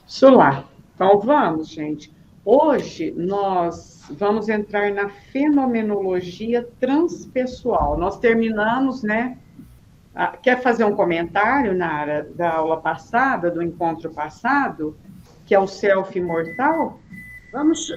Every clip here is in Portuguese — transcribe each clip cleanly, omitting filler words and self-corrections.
Sular. Então, vamos, gente. Hoje nós vamos entrar na fenomenologia transpessoal. Nós terminamos, né? Quer fazer um comentário, Nara, da aula passada, do encontro passado, que é o self imortal?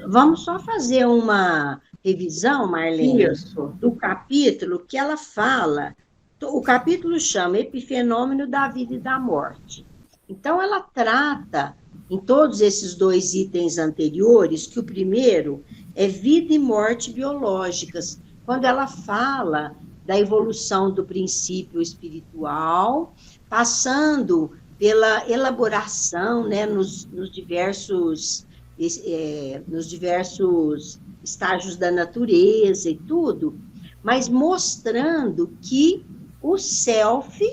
Vamos só fazer uma revisão, Marlene, Isso. do capítulo que ela fala. O capítulo chama Epifenômeno da Vida e da Morte. Então, ela trata, em todos esses dois itens anteriores, que o primeiro é vida e morte biológicas, quando ela fala da evolução do princípio espiritual, passando pela elaboração, né, nos diversos estágios da natureza e tudo, mas mostrando que o self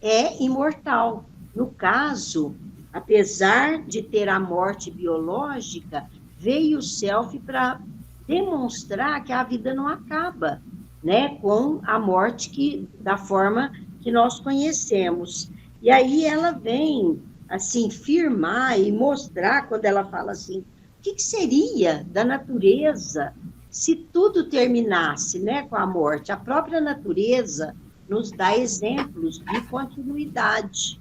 é imortal. No caso, apesar de ter a morte biológica, veio o self para demonstrar que a vida não acaba, né, com a morte da forma que nós conhecemos. E aí ela vem assim firmar e mostrar quando ela fala assim, o que seria da natureza se tudo terminasse, né, com a morte? A própria natureza nos dá exemplos de continuidade.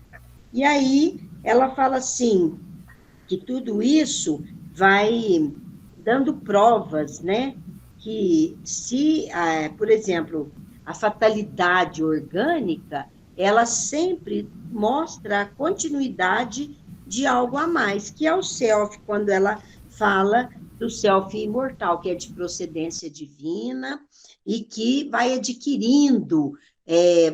E aí ela fala assim, que tudo isso vai dando provas, né? Que se, por exemplo, a fatalidade orgânica, ela sempre mostra a continuidade de algo a mais, que é o self, quando ela fala do self imortal, que é de procedência divina e que vai adquirindo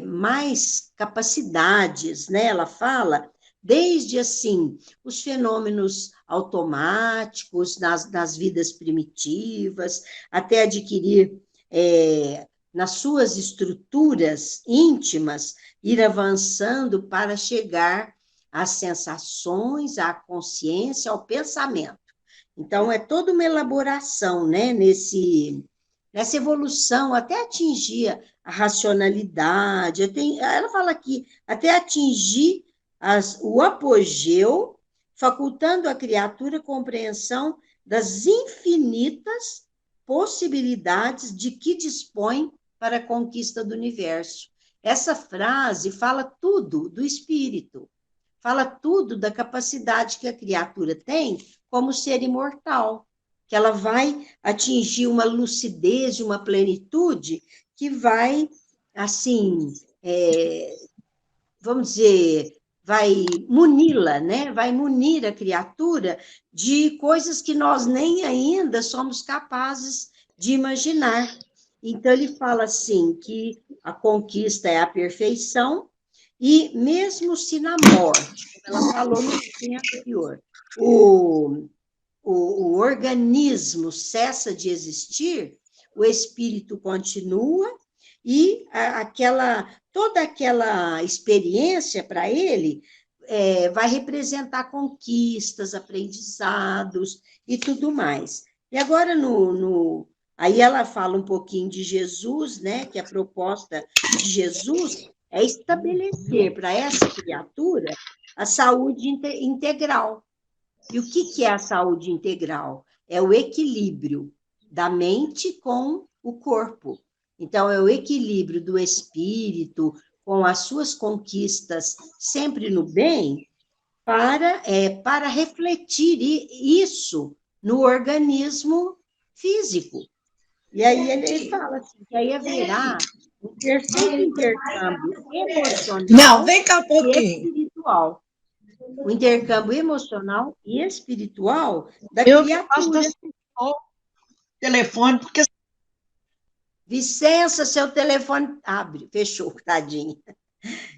mais capacidades, né? Ela fala desde assim os fenômenos automáticos nas vidas primitivas, até adquirir nas suas estruturas íntimas, ir avançando para chegar às sensações, à consciência, ao pensamento. Então, é toda uma elaboração, né, nessa evolução, até atingir a racionalidade. Ela fala aqui, até atingir o apogeu, facultando à criatura compreensão das infinitas possibilidades de que dispõe para a conquista do universo. Essa frase fala tudo do espírito, fala tudo da capacidade que a criatura tem como ser imortal, que ela vai atingir uma lucidez, uma plenitude que vai, assim, vamos dizer, vai muni-la, né? Vai munir a criatura de coisas que nós nem ainda somos capazes de imaginar. Então, ele fala assim, que a conquista é a perfeição, e mesmo se na morte, como ela falou no item anterior, o organismo cessa de existir, o espírito continua e toda aquela experiência para ele vai representar conquistas, aprendizados e tudo mais. E agora, aí ela fala um pouquinho de Jesus, né, que a proposta de Jesus é estabelecer para essa criatura a saúde integral. E o que é a saúde integral? É o equilíbrio da mente com o corpo. Então, é o equilíbrio do espírito com as suas conquistas sempre no bem, para refletir isso no organismo físico. E aí ele fala assim, que aí haverá um perfeito intercâmbio Não, emocional vem cá um e pouquinho. espiritual, o intercâmbio emocional e espiritual da Eu que gosto criatura. desse telefone, porque Vicença, seu telefone abre, fechou, tadinha.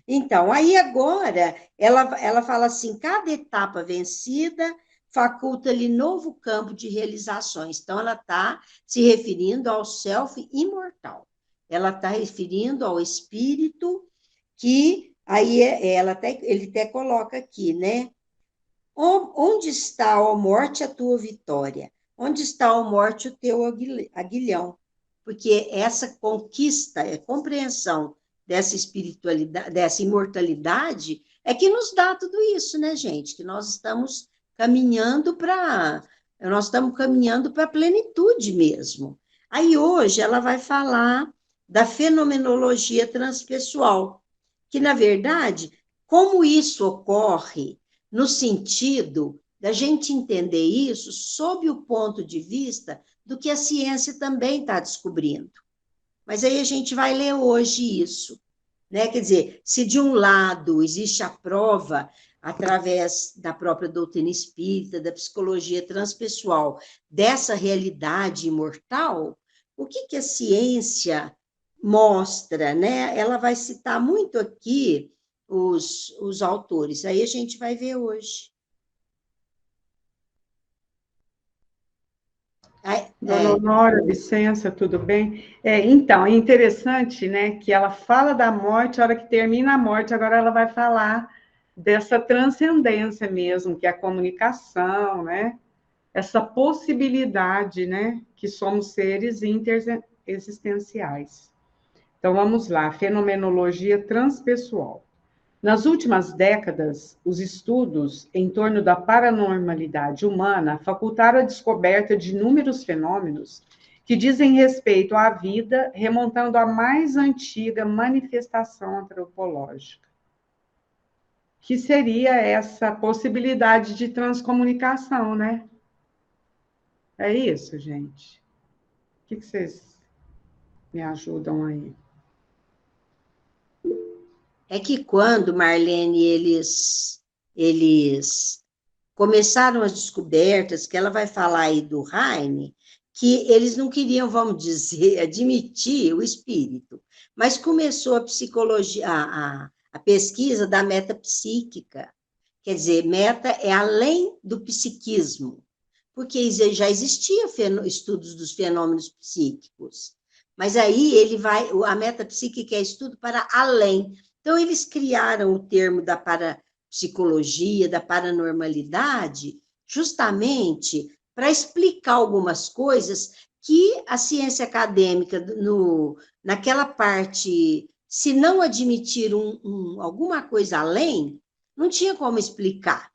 Então, aí agora, ela fala assim, cada etapa vencida faculta-lhe novo campo de realizações. Então, ela está se referindo ao self imortal. Ela está referindo ao espírito que, aí ele até coloca aqui, né? Onde está, ó morte, a tua vitória? Onde está, ó morte, o teu aguilhão? Porque essa conquista, a compreensão dessa espiritualidade, dessa imortalidade, é que nos dá tudo isso, né, gente? Que nós estamos caminhando nós estamos caminhando para a plenitude mesmo. Aí hoje ela vai falar da fenomenologia transpessoal, que, na verdade, como isso ocorre no sentido da gente entender isso sob o ponto de vista do que a ciência também está descobrindo. Mas aí a gente vai ler hoje isso, né? Quer dizer, se de um lado existe a prova através da própria doutrina espírita, da psicologia transpessoal, dessa realidade imortal, o que a ciência mostra, né? Ela vai citar muito aqui os autores, aí a gente vai ver hoje. Dona Honora, licença, tudo bem? Então, é interessante, né, que ela fala da morte, a hora que termina a morte, agora ela vai falar dessa transcendência mesmo, que é a comunicação, né? Essa possibilidade, né, que somos seres interexistenciais. Então, vamos lá, fenomenologia transpessoal. Nas últimas décadas, os estudos em torno da paranormalidade humana facultaram a descoberta de inúmeros fenômenos que dizem respeito à vida, remontando à mais antiga manifestação antropológica, que seria essa possibilidade de transcomunicação, né? É isso, gente. O que vocês me ajudam aí? É que quando, Marlene, eles começaram as descobertas, que ela vai falar aí do Heine, que eles não queriam, vamos dizer, admitir o espírito, mas começou a psicologia, a pesquisa da metapsíquica. Quer dizer, meta é além do psiquismo, porque já existia estudos dos fenômenos psíquicos, mas aí a metapsíquica é estudo para além. Então, eles criaram o termo da parapsicologia, da paranormalidade, justamente para explicar algumas coisas que a ciência acadêmica, naquela parte, se não admitir alguma coisa além, não tinha como explicar.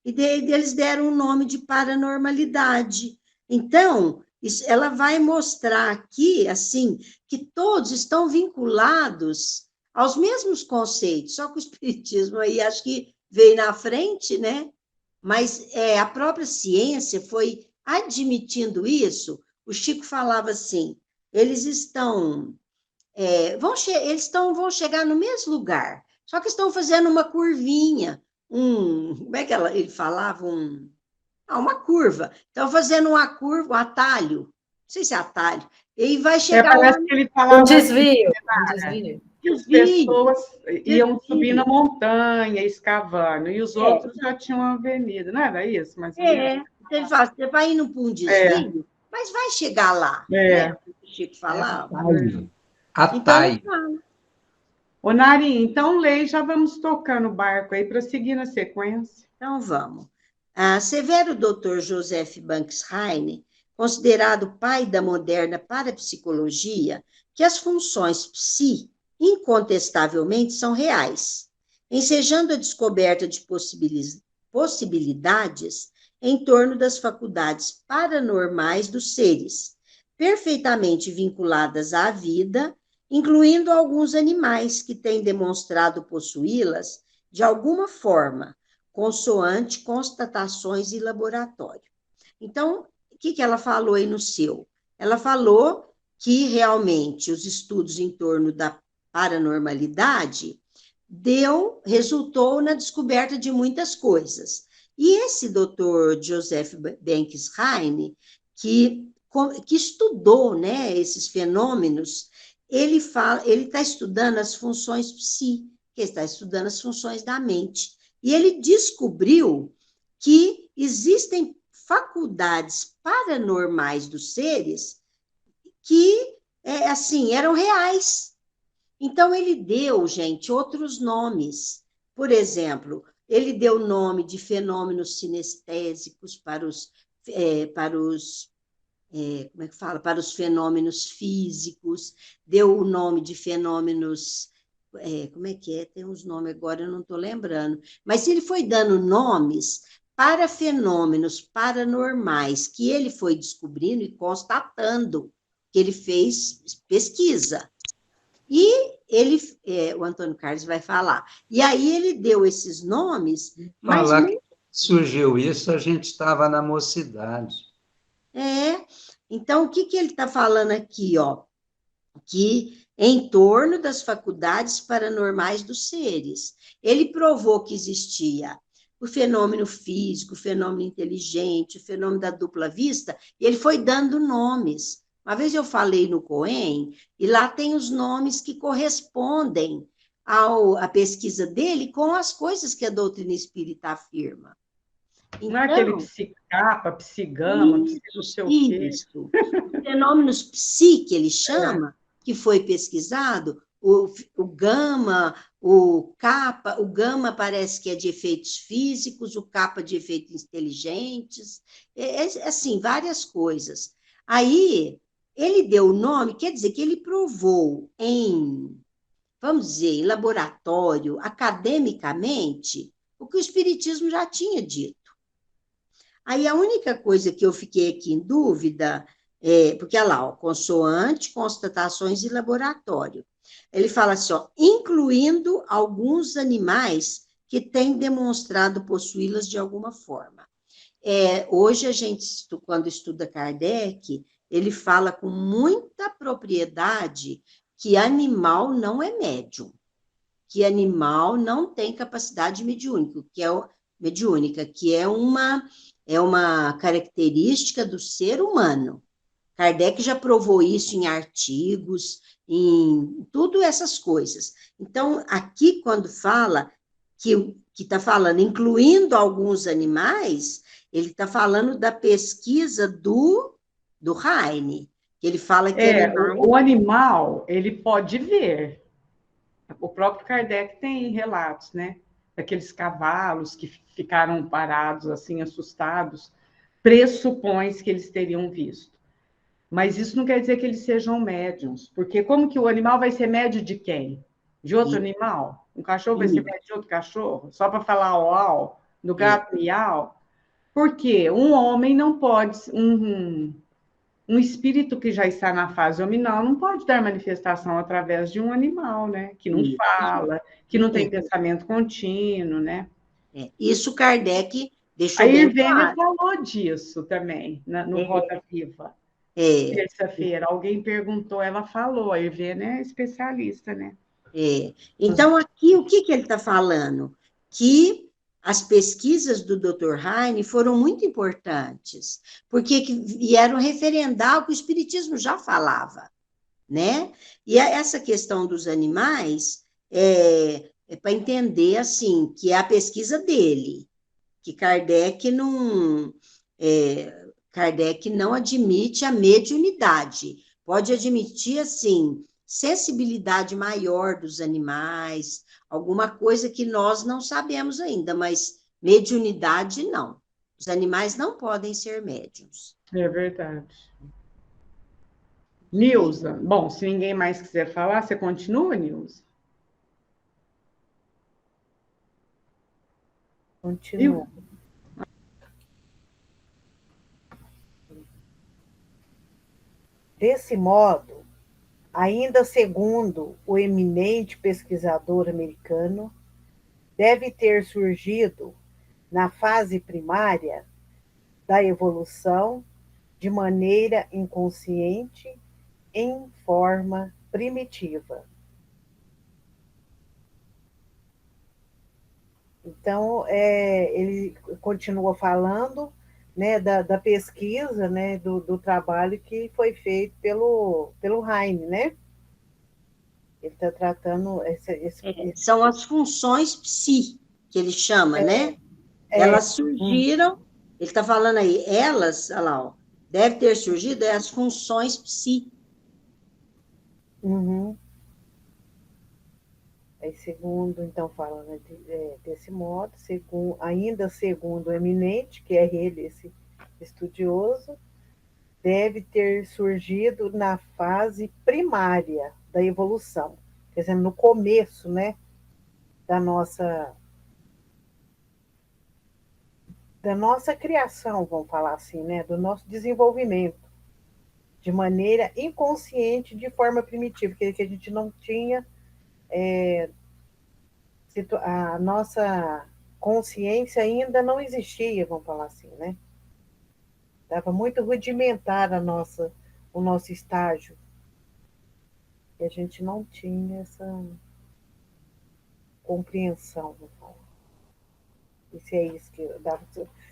E eles deram o nome de paranormalidade. Então, ela vai mostrar aqui, assim, que todos estão vinculados aos mesmos conceitos, só que o espiritismo aí acho que veio na frente, né? Mas a própria ciência foi admitindo isso. O Chico falava assim, eles vão chegar no mesmo lugar, só que estão fazendo uma curvinha, como é que ele falava? Uma curva. Estão fazendo uma curva, um atalho, não sei se é atalho, e vai chegar parece lá. que ele falava um desvio. as pessoas iam subir na montanha, escavando, e os outros já tinham uma avenida, não era isso? Mas ele fala, você vai indo para um desvio, mas vai chegar lá, né? O Chico falava. Atalho. Então, Ô, Nari, então lê, já vamos tocar no barco aí para seguir na sequência. Então, vamos. Severo Dr. Joseph Banks Heine, considerado pai da moderna parapsicologia, que as funções psi, incontestavelmente, são reais, ensejando a descoberta de possibilidades em torno das faculdades paranormais dos seres, perfeitamente vinculadas à vida, incluindo alguns animais que têm demonstrado possuí-las de alguma forma, consoante constatações em laboratório. Então, o que ela falou aí no seu? Ela falou que realmente os estudos em torno da paranormalidade resultou na descoberta de muitas coisas. E esse doutor Joseph Banks Heine, que estudou, né, esses fenômenos, ele está estudando as funções psi, que está estudando as funções da mente. E ele descobriu que existem faculdades paranormais dos seres que, assim, eram reais. Então, ele deu, gente, outros nomes. Por exemplo, ele deu o nome de fenômenos sinestésicos para os como é que fala? Para os fenômenos físicos, deu o nome de fenômenos... como é que é? Tem uns nomes agora, eu não estou lembrando. Mas ele foi dando nomes para fenômenos paranormais que ele foi descobrindo e constatando, que ele fez pesquisa. E ele, o Antônio Carlos vai falar. E aí ele deu esses nomes, mas Falar que surgiu isso, a gente estava na mocidade. Então, o que ele está falando aqui, ó? Que em torno das faculdades paranormais dos seres. Ele provou que existia o fenômeno físico, o fenômeno inteligente, o fenômeno da dupla vista, e ele foi dando nomes. Uma vez eu falei no Cohen, e lá tem os nomes que correspondem à pesquisa dele com as coisas que a doutrina espírita afirma. Então, não é aquele psicapa, psigama, não sei o quê. Isso. Fenômenos psi, que ele chama, que foi pesquisado, o gama, o kappa, o gama parece que é de efeitos físicos, o kappa de efeitos inteligentes, assim, várias coisas. Aí, ele deu o nome, quer dizer que ele provou vamos dizer, em laboratório, academicamente, o que o Espiritismo já tinha dito. Aí a única coisa que eu fiquei aqui em dúvida porque olha lá, ó, consoante, constatações e laboratório. Ele fala assim, ó, incluindo alguns animais que têm demonstrado possuí-las de alguma forma. Hoje a gente, quando estuda Kardec, ele fala com muita propriedade que animal não é médium, que animal não tem capacidade mediúnica, que é uma característica do ser humano. Kardec já provou isso em artigos, em tudo essas coisas. Então, aqui, quando fala que está falando, incluindo alguns animais, ele está falando da pesquisa do Heine, que ele fala que o animal, ele pode ver. O próprio Kardec tem relatos, né? Daqueles cavalos que ficaram parados, assim, assustados, pressupõe-se que eles teriam visto. Mas isso não quer dizer que eles sejam médiums, porque como que o animal vai ser médio de quem? De outro animal? Um cachorro vai ser médio de outro cachorro? Só para falar au, do gato miau? Porque um homem não pode, um espírito que já está na fase hominal não pode dar manifestação através de um animal, né? Que não fala, que não tem pensamento contínuo, né? Isso Kardec deixou A bem Irvênia claro. falou disso também, no Roda Viva. Terça-feira, alguém perguntou, ela falou, a Irvênia é especialista, né? Então, aqui, o que ele está falando? Que as pesquisas do Dr. Heine foram muito importantes, porque vieram referendar o que o Espiritismo já falava, né? E essa questão dos animais é para entender, assim, que é a pesquisa dele, que Kardec não admite a mediunidade, pode admitir, assim, sensibilidade maior dos animais, alguma coisa que nós não sabemos ainda, mas mediunidade não. Os animais não podem ser médiums. É verdade. Nilza, bom, se ninguém mais quiser falar, você continua, Nilza? Continua. Desse modo, ainda segundo o eminente pesquisador americano, deve ter surgido na fase primária da evolução de maneira inconsciente em forma primitiva. Então, ele continua falando, né, da pesquisa, né, do trabalho que foi feito pelo Heine, né? Ele está tratando São as funções psi, que ele chama, né? Elas surgiram, ele está falando aí, elas, olha lá, ó, deve ter surgido as funções psi. Uhum. Aí, segundo, então, falando desse modo, ainda segundo o eminente, que é ele, esse estudioso, deve ter surgido na fase primária da evolução, quer dizer, no começo, né, da nossa criação, vamos falar assim, né? Do nosso desenvolvimento, de maneira inconsciente, de forma primitiva, que a gente não tinha a nossa consciência ainda não existia, vamos falar assim, né? Estava muito rudimentar o nosso estágio, e a gente não tinha essa compreensão, vamos falar. E se é isso que eu dava.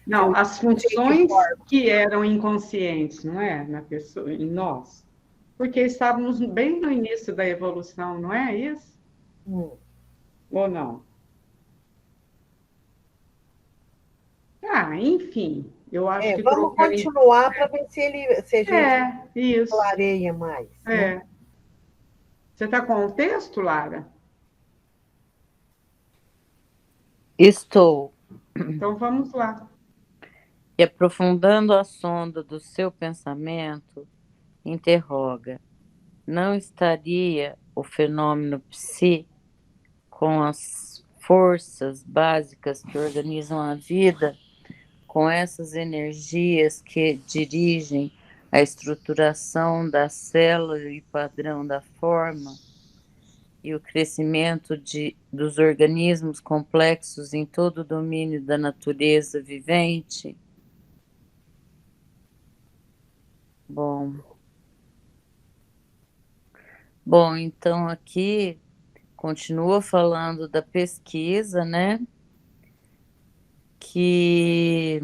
Não, eu as não sei de funções forma. que eram inconscientes, não é? Na pessoa, em nós. Porque estávamos bem no início da evolução, não é isso? Hum. Ou não? Ah, enfim, eu acho que Vamos trocando. continuar para ver se a gente Isso. clareia mais, né? É. Você está com o texto, Lara? Estou. Então vamos lá. E aprofundando a sonda do seu pensamento, interroga: não estaria o fenômeno psi com as forças básicas que organizam a vida, com essas energias que dirigem a estruturação da célula e padrão da forma, e o crescimento dos organismos complexos em todo o domínio da natureza vivente? Bom, então aqui continua falando da pesquisa, né? Que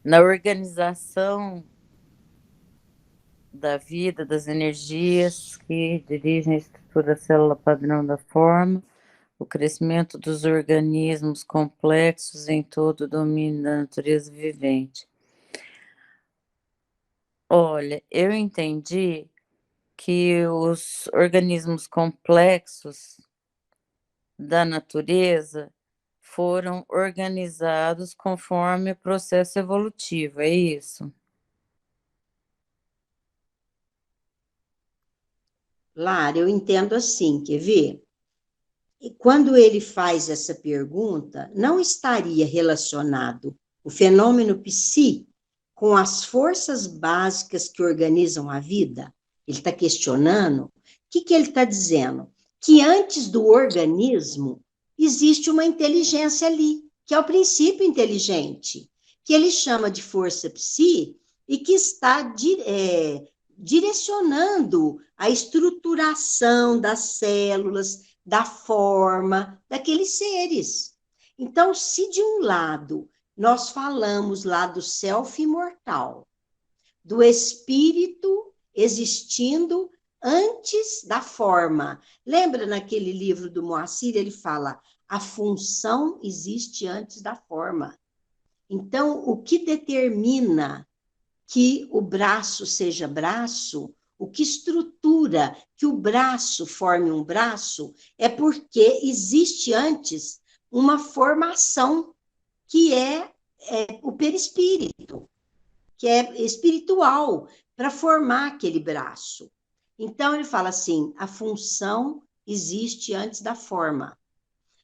na organização da vida, das energias que dirigem a estrutura da célula padrão da forma, o crescimento dos organismos complexos em todo o domínio da natureza vivente. Olha, eu entendi que os organismos complexos da natureza foram organizados conforme o processo evolutivo, é isso? Lara, eu entendo assim, quer ver? E quando ele faz essa pergunta, não estaria relacionado o fenômeno psi com as forças básicas que organizam a vida? Ele está questionando. O que ele está dizendo? Que antes do organismo existe uma inteligência ali, que é o princípio inteligente, que ele chama de força psi e que está direcionando a estruturação das células, da forma daqueles seres. Então, se de um lado nós falamos lá do self imortal, do espírito existindo antes da forma. Lembra naquele livro do Moacir, ele fala: a função existe antes da forma. Então, o que determina que o braço seja braço, o que estrutura que o braço forme um braço, é porque existe antes uma formação que é o perispírito, que é espiritual, para formar aquele braço. Então, ele fala assim: a função existe antes da forma.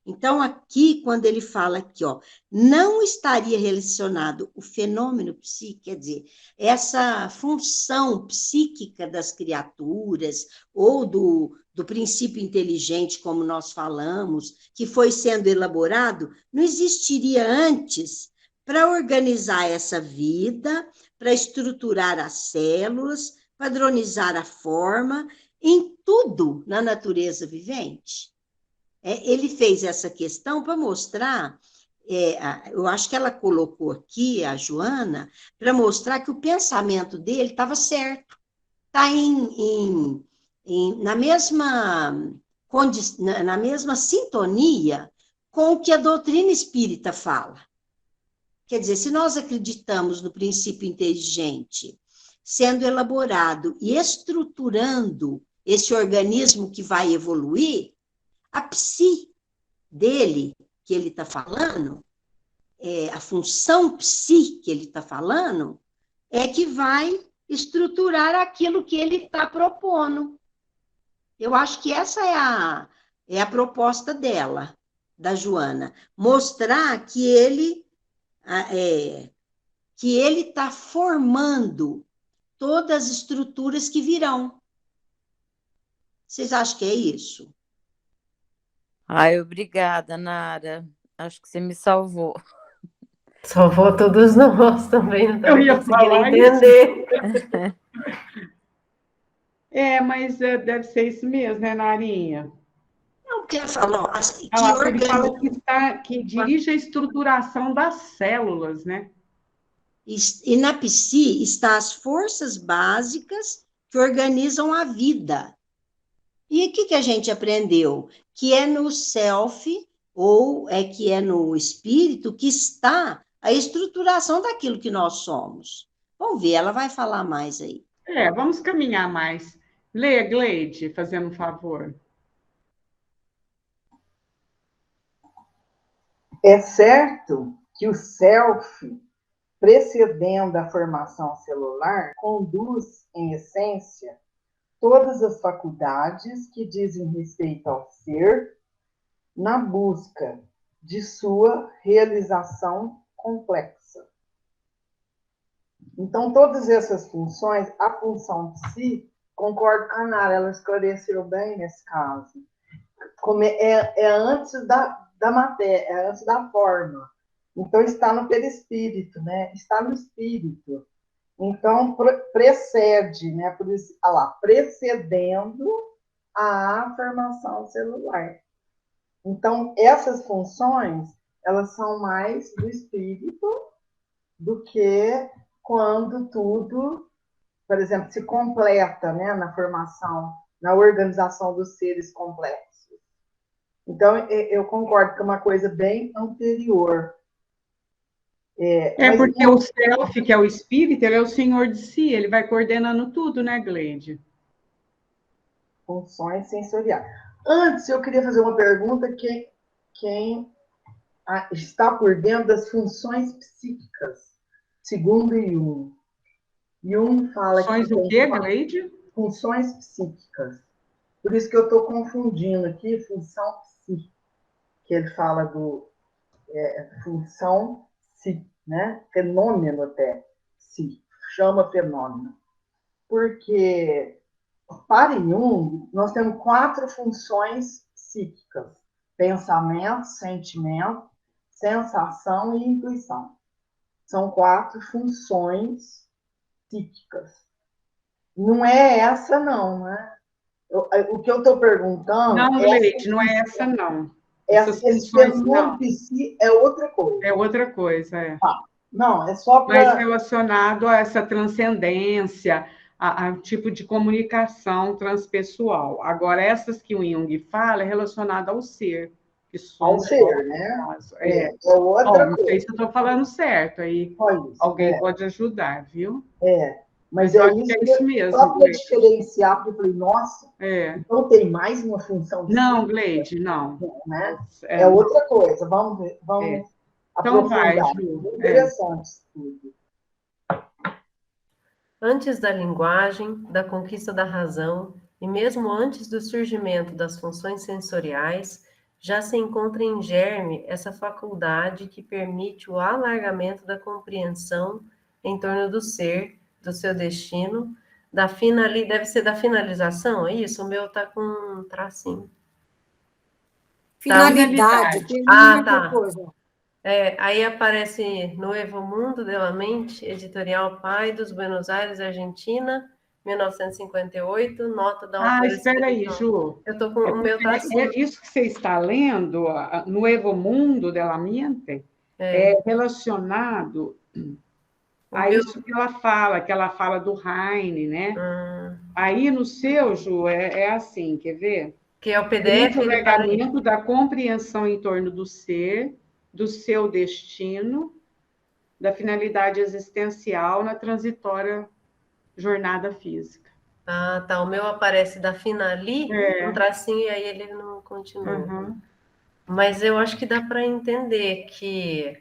Então, aqui, quando ele fala aqui, ó, não estaria relacionado o fenômeno psíquico, quer dizer, essa função psíquica das criaturas, ou do princípio inteligente, como nós falamos, que foi sendo elaborado, não existiria antes para organizar essa vida, para estruturar as células, padronizar a forma, em tudo na natureza vivente. Ele fez essa questão para mostrar, eu acho que ela colocou aqui, a Joana, para mostrar que o pensamento dele estava certo, está na mesma sintonia com o que a doutrina espírita fala. Quer dizer, se nós acreditamos no princípio inteligente sendo elaborado e estruturando esse organismo que vai evoluir, a psi dele, que ele está falando, a função psi que ele está falando, é que vai estruturar aquilo que ele está propondo. Eu acho que essa é a proposta dela, da Joana, mostrar que ele está formando todas as estruturas que virão. Vocês acham que é isso? Ai, obrigada, Nara. Acho que você me salvou. Salvou todos nós também, não Eu estava ia conseguindo falar entender. Mas deve ser isso mesmo, né, Narinha? Não, porque ela falou assim, que Ah, ele fala organiza. que dirige a estruturação das células, né? E na psi estão as forças básicas que organizam a vida. E o que a gente aprendeu? Que é no self, ou que é no espírito, que está a estruturação daquilo que nós somos. Vamos ver, ela vai falar mais aí. Vamos caminhar mais. Leia, Gleide, fazendo um favor. É certo que o self, precedendo a formação celular, conduz, em essência, todas as faculdades que dizem respeito ao ser na busca de sua realização complexa. Então, todas essas funções, a função psi, concordo com a Nara, ela esclareceu bem nesse caso. É antes da matéria, é antes da forma. Então, está no perispírito, né? Está no espírito. Então, precede, né? Por isso, precedendo a formação celular. Então, essas funções, elas são mais do espírito do que quando tudo, por exemplo, se completa, né? Na formação, na organização dos seres complexos. Então, eu concordo que é uma coisa bem anterior. Porque o self, que é o espírito, ele é o senhor de si, ele vai coordenando tudo, né, Gleide? Funções sensoriais. Antes, eu queria fazer uma pergunta quem está por dentro das funções psíquicas, segundo Jung. Jung fala funções que o quê, Gleide? Funções psíquicas. Por isso que eu estou confundindo aqui função psíquica, que ele fala do função psíquica, né? Fenômeno até, se chama fenômeno. Porque, para Jung, nós temos 4 funções psíquicas: pensamento, sentimento, sensação e intuição. São 4 funções psíquicas. Não é essa, não, né? O que eu estou perguntando... Não, Gleide, não é essa, não. Esse fenômeno psi é outra coisa. É outra coisa, é. Não, é só para... Mais relacionado a essa transcendência, a tipo de comunicação transpessoal. Agora, essas que o Jung fala é relacionada ao ser. Que ao ser, né? É outra coisa. Não sei se eu estou falando certo, aí alguém pode ajudar, viu? Mas eu acho que é isso mesmo. Só para diferenciar, porque eu falei, nossa, então tem mais uma função psíquica? Não, Gleide, não. Né? É outra coisa. Vamos ver, Então vai, Ju. Interessante isso tudo. Antes da linguagem, da conquista da razão, e mesmo antes do surgimento das funções sensoriais, já se encontra em germe essa faculdade que permite o alargamento da compreensão em torno do ser, do seu destino, deve ser da finalização, é isso? O meu está com um tracinho. Finalidade. Tá. Aí aparece no Evo Mundo de la Mente, editorial Pai dos Buenos Aires, Argentina, 1958, nota da... espera aí, Ju. Eu tô com o meu tracinho. Isso que você está lendo, no Evo Mundo de la Mente, é relacionado a isso que ela fala do Heine, né? Aí no seu, Ju, é assim, quer ver? Que é o PDF. O legamento da compreensão em torno do ser, do seu destino, da finalidade existencial na transitória jornada física. Ah, tá. O meu aparece da Finali, um tracinho, e aí ele não continua. Mas eu acho que dá para entender que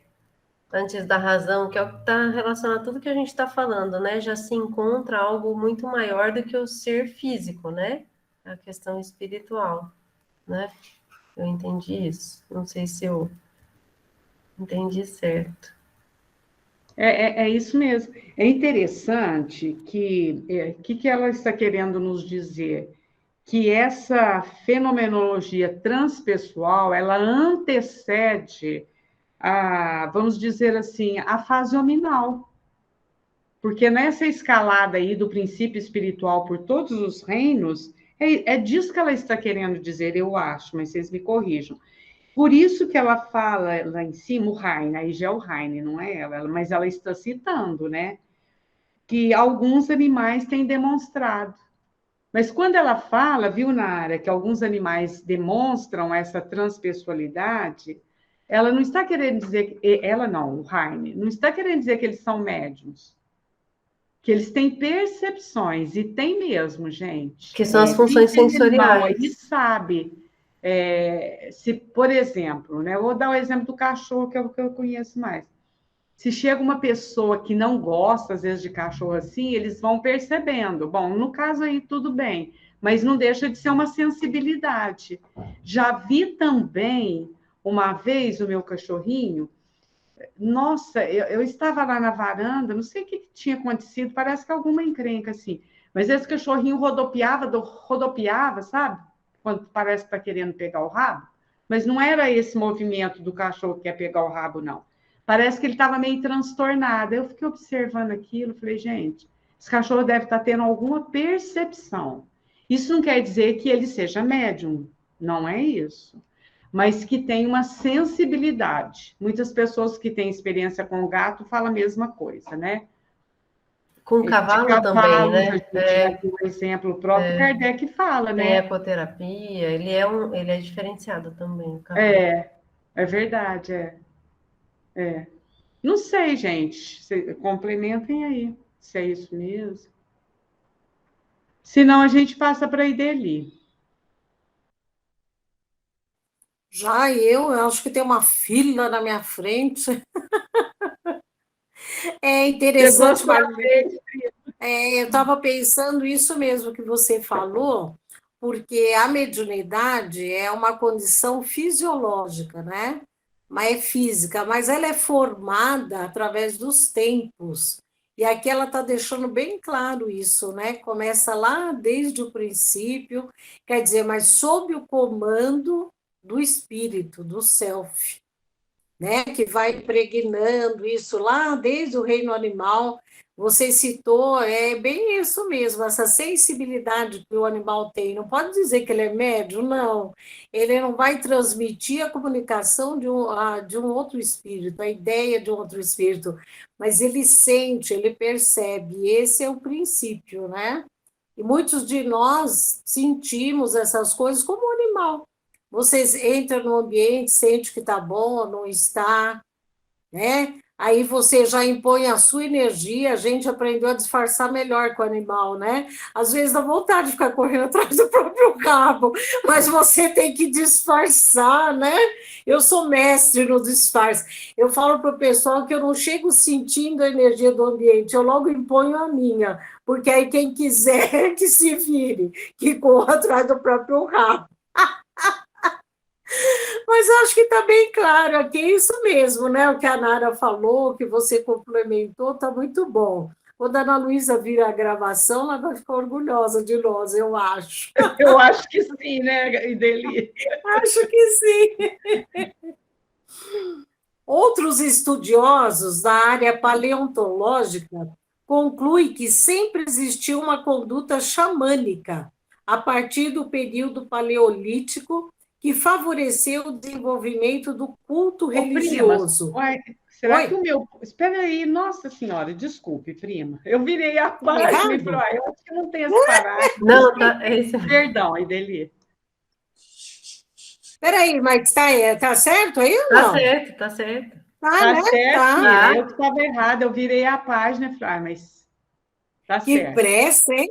antes da razão, que é o que está relacionado a tudo que a gente está falando, né? Já se encontra algo muito maior do que o ser físico, né? A questão espiritual, né? Eu entendi isso. Não sei se eu entendi certo. É isso mesmo. É interessante que ela está querendo nos dizer? Que essa fenomenologia transpessoal, ela antecede vamos dizer assim, a fase hominal. Porque nessa escalada aí do princípio espiritual por todos os reinos, é disso que ela está querendo dizer, eu acho, mas vocês me corrijam. Por isso que ela fala lá em cima, o Heine, aí já é o Heine, não é ela, mas ela está citando, né? Que alguns animais têm demonstrado. Mas quando ela fala, viu, Nara, que alguns animais demonstram essa transpessoalidade, ela não está querendo dizer, ela não, o Heine, não está querendo dizer que eles são médiums, que eles têm percepções, e tem mesmo, gente. Que são as funções Quem tem irmão aí sensoriais. sabe. Se, por exemplo, né, eu vou dar o exemplo do cachorro, que é o que eu conheço mais. Se chega uma pessoa que não gosta, às vezes, de cachorro assim, eles vão percebendo. Bom, no caso aí, tudo bem, mas não deixa de ser uma sensibilidade. Já vi também, uma vez, o meu cachorrinho, nossa, eu estava lá na varanda, não sei o que tinha acontecido, parece que alguma encrenca assim, mas esse cachorrinho rodopiava, sabe? Quando parece que está querendo pegar o rabo, mas não era esse movimento do cachorro que quer pegar o rabo, não. Parece que ele estava meio transtornado. Eu fiquei observando aquilo, falei, gente, esse cachorro deve estar tendo alguma percepção. Isso não quer dizer que ele seja médium, não é isso, mas que tem uma sensibilidade. Muitas pessoas que têm experiência com o gato falam a mesma coisa, né? Com De cavalo também, cavalos, a né? gente tem aqui o exemplo, o próprio Kardec fala, Tem né? ecoterapia, ele é diferenciado também, o cavalo. É verdade, é. Não sei, gente, complementem aí, se é isso mesmo. Senão a gente passa para a Ideli. Já eu acho que tem uma fila na minha frente. É Chegou a interessante, sua Marlene. vez. Eu estava pensando isso mesmo que você falou, porque a mediunidade é uma condição fisiológica, né? Mas é física, mas ela é formada através dos tempos. E aqui ela está deixando bem claro isso, né? Começa lá desde o princípio, quer dizer, mas sob o comando do espírito, do self, né? Que vai impregnando isso lá desde o reino animal. Você citou, é bem isso mesmo, essa sensibilidade que o animal tem. Não pode dizer que ele é médium, não. Ele não vai transmitir a comunicação de um outro espírito, a ideia de um outro espírito, mas ele sente, ele percebe. Esse é o princípio, né? E muitos de nós sentimos essas coisas como um animal. Vocês entram no ambiente, sente que está bom ou não está, né? Aí você já impõe a sua energia, a gente aprendeu a disfarçar melhor com o animal, né? Às vezes dá vontade de ficar correndo atrás do próprio rabo, mas você tem que disfarçar, né? Eu sou mestre no disfarce. Eu falo para o pessoal que eu não chego sentindo a energia do ambiente, eu logo imponho a minha, porque aí quem quiser que se vire, que corra atrás do próprio rabo. Mas acho que está bem claro aqui, é isso mesmo, né? O que a Nara falou, o que você complementou, está muito bom. Quando a Ana Luísa vir a gravação, ela vai ficar orgulhosa de nós, eu acho. Eu acho que sim, né, Ideli? Acho que sim. Outros estudiosos da área paleontológica concluem que sempre existiu uma conduta xamânica a partir do período paleolítico que favoreceu o desenvolvimento do culto religioso. Prima, será Oi? que o meu... Espera aí, nossa senhora, desculpe, prima. Eu virei a página e falei, eu acho que não tem esse parágrafo. Não, tá, é isso. Perdão, Ideli. Peraí, mas tá certo aí ou Tá não? certo, tá certo. Tá né? certo, Tá. filha. Eu que estava errada, eu virei a página e falei, mas tá Que certo. pressa, hein?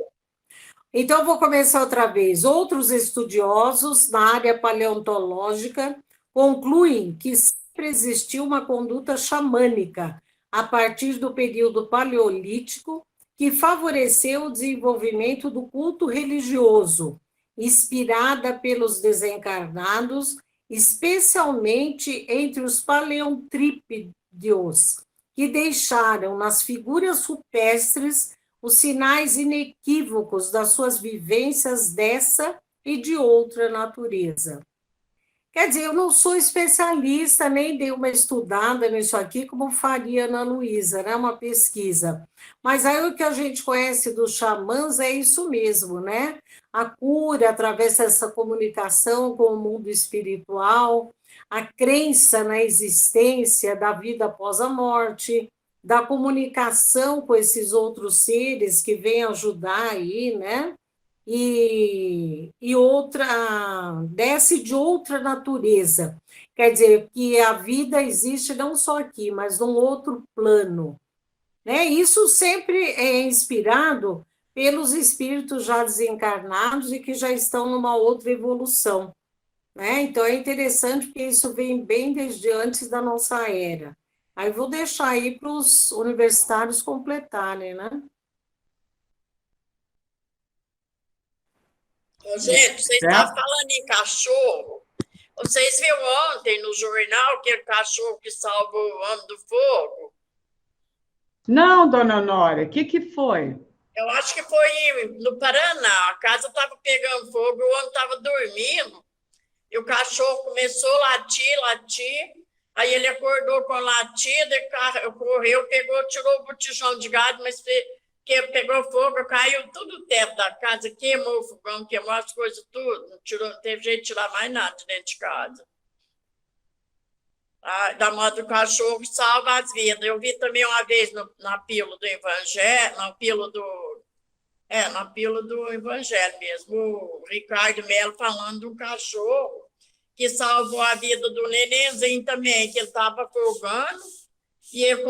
Então, vou começar outra vez. Outros estudiosos na área paleontológica concluem que sempre existiu uma conduta xamânica a partir do período paleolítico que favoreceu o desenvolvimento do culto religioso, inspirada pelos desencarnados especialmente entre os paleontrípidos, que deixaram nas figuras rupestres os sinais inequívocos das suas vivências dessa e de outra natureza. Quer dizer, eu não sou especialista, nem dei uma estudada nisso aqui, como faria Ana Luísa, né? Uma pesquisa. Mas aí o que a gente conhece dos xamãs é isso mesmo, né? A cura através dessa comunicação com o mundo espiritual, a crença na existência da vida após a morte, da comunicação com esses outros seres que vêm ajudar aí, né? E outra, desce de outra natureza. Quer dizer, que a vida existe não só aqui, mas num outro plano. Né? Isso sempre é inspirado pelos espíritos já desencarnados e que já estão numa outra evolução. Né? Então, é interessante porque isso vem bem desde antes da nossa era. Aí vou deixar aí para os universitários completarem, né? Ô, gente, vocês estavam falando em cachorro. Vocês viram ontem no jornal aquele cachorro que salvou o Homem do Fogo? Não, dona Honória, o que foi? Eu acho que foi no Paraná. A casa estava pegando fogo, o homem estava dormindo, e o cachorro começou a latir. Aí ele acordou com a latida, correu, pegou, tirou o botijão de gado, mas que pegou fogo, caiu tudo o teto da casa, queimou o fogão, queimou as coisas, tudo. Não teve jeito de tirar mais nada dentro de casa. Da moda do cachorro salva as vidas. Eu vi também uma vez na pílula do Evangelho, na pílula do Evangelho mesmo, o Ricardo Melo falando de um cachorro que salvou a vida do nenenzinho também, que ele estava afogando, e ele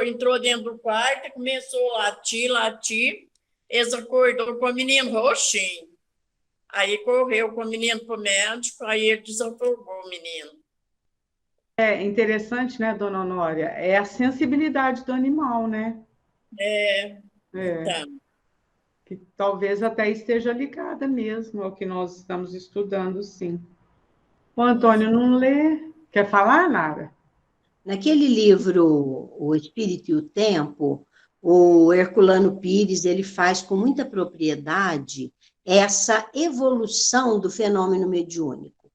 entrou dentro do quarto e começou a latir. Eles acordou com o menino roxinho. Aí correu com o menino para o médico, aí ele desafogou o menino. É interessante, né, dona Honória? É a sensibilidade do animal, né? Então. Que talvez até esteja ligada mesmo ao que nós estamos estudando, sim. O Antônio não lê. Quer falar, Nara? Naquele livro, O Espírito e o Tempo, o Herculano Pires ele faz com muita propriedade essa evolução do fenômeno mediúnico,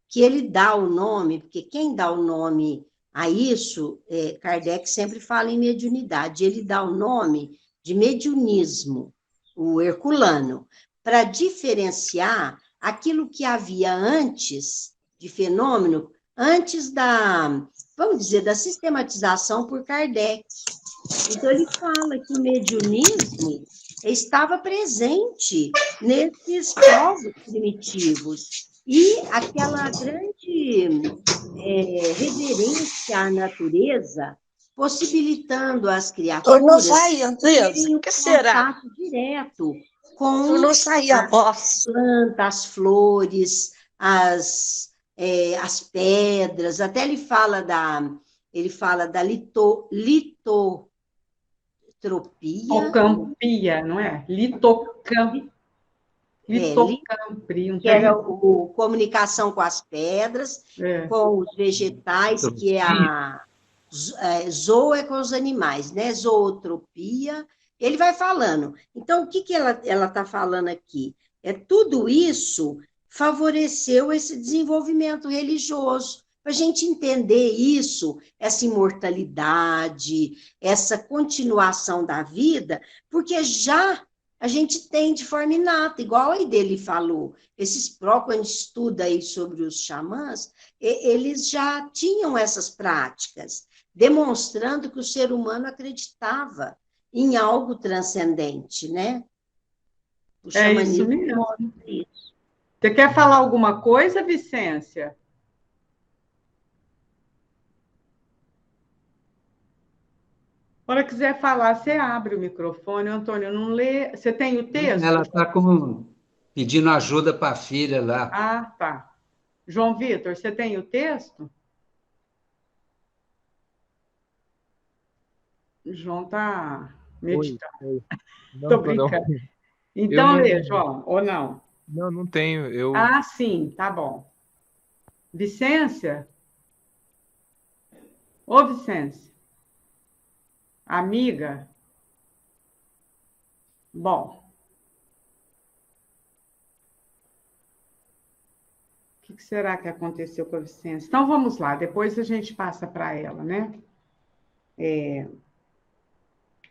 que ele dá o nome, porque quem dá o nome a isso, Kardec sempre fala em mediunidade, ele dá o nome de mediunismo, o Herculano, para diferenciar aquilo que havia antes de fenômeno, antes vamos dizer, da sistematização por Kardec. Então, ele fala que o mediunismo estava presente nesses povos primitivos, e aquela grande reverência à natureza, possibilitando às criaturas não sai, Andresa, o que será? contato direto com Não sai a voz. as plantas, as flores, as pedras. Até ele fala da litotropia. Licampia, não é? Litocampria. Que era comunicação com as pedras, com os vegetais, que é a zoa com os animais, né? Zootropia. Ele vai falando. Então, o que ela está falando aqui? Tudo isso favoreceu esse desenvolvimento religioso. Para a gente entender isso, essa imortalidade, essa continuação da vida, porque já a gente tem de forma inata, igual aí dele falou. Quando a gente estuda aí sobre os xamãs, eles já tinham essas práticas, demonstrando que o ser humano acreditava em algo transcendente, né? O xamanismo mesmo. Você quer falar alguma coisa, Vicência? Quando quiser falar, você abre o microfone. Antônio, não lê. Você tem o texto? Ela está pedindo ajuda para a filha lá. Ah, tá. João Vitor, você tem o texto? João está meditando. Estou brincando. Então, lê, João, ou não? Não tenho. Ah, sim, tá bom. Vicência? Ô, Vicência? Amiga? Bom. O que será que aconteceu com a Vicência? Então, vamos lá. Depois a gente passa para ela, né?